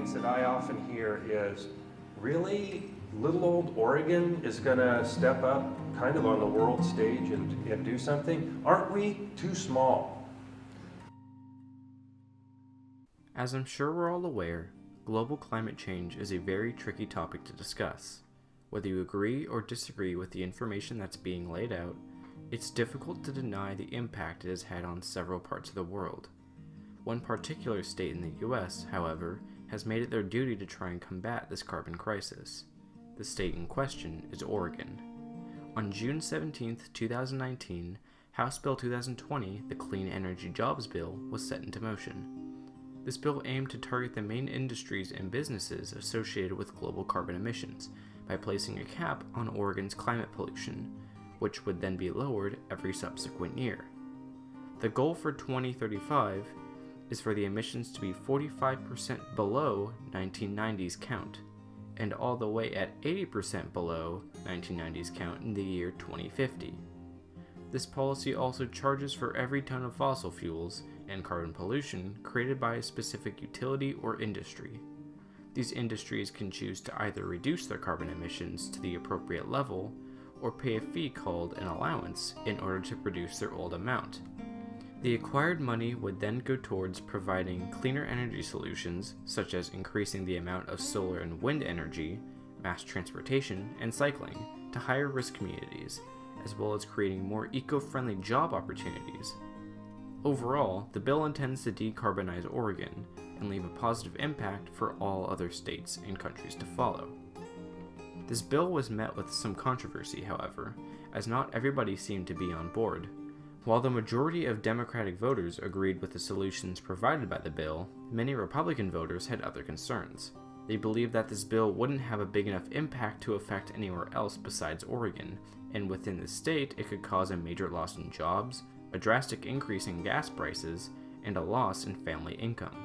complaints that I often hear is, really, little old Oregon is going to step up kind of on the world stage and do something? Aren't we too small? As I'm sure we're all aware, global climate change is a very tricky topic to discuss. Whether you agree or disagree with the information that's being laid out, it's difficult to deny the impact it has had on several parts of the world. One particular state in the US, however, has made it their duty to try and combat this carbon crisis. The state in question is Oregon. On June 17, 2019, House Bill 2020, the Clean Energy Jobs Bill, was set into motion. This bill aimed to target the main industries and businesses associated with global carbon emissions by placing a cap on Oregon's climate pollution, which would then be lowered every subsequent year. The goal for 2035 is for the emissions to be 45% below 1990's count, and all the way at 80% below 1990's count in the year 2050. This policy also charges for every ton of fossil fuels and carbon pollution created by a specific utility or industry. These industries can choose to either reduce their carbon emissions to the appropriate level or pay a fee called an allowance in order to produce their old amount. The acquired money would then go towards providing cleaner energy solutions, such as increasing the amount of solar and wind energy, mass transportation, and cycling to higher risk communities, as well as creating more eco-friendly job opportunities. Overall, the bill intends to decarbonize Oregon and leave a positive impact for all other states and countries to follow. This bill was met with some controversy, however, as not everybody seemed to be on board. While the majority of Democratic voters agreed with the solutions provided by the bill, many Republican voters had other concerns. They believed that this bill wouldn't have a big enough impact to affect anywhere else besides Oregon, and within the state it could cause a major loss in jobs, a drastic increase in gas prices, and a loss in family income.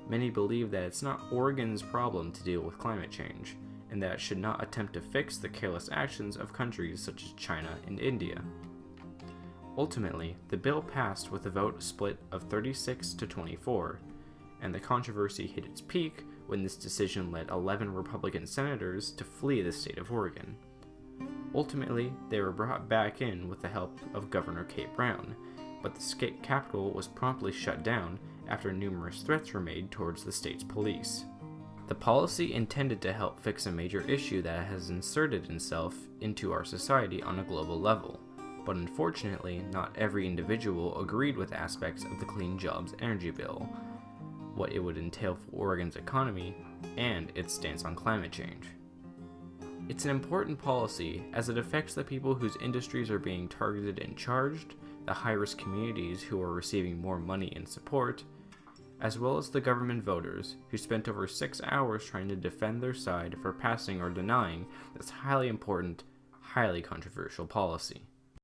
Many believe that it's not Oregon's problem to deal with climate change, and that it should not attempt to fix the careless actions of countries such as China and India. Ultimately, the bill passed with a vote split of 36 to 24, and the controversy hit its peak when this decision led 11 Republican senators to flee the state of Oregon. Ultimately, they were brought back in with the help of Governor Kate Brown, but the state capitol was promptly shut down after numerous threats were made towards the state's police. The policy intended to help fix a major issue that has inserted itself into our society on a global level, but unfortunately, not every individual agreed with aspects of the Clean Jobs Energy Bill, what it would entail for Oregon's economy, and its stance on climate change. It's an important policy as it affects the people whose industries are being targeted and charged, the high-risk communities who are receiving more money and support, as well as the government voters who spent over 6 hours trying to defend their side for passing or denying this highly important, highly controversial policy.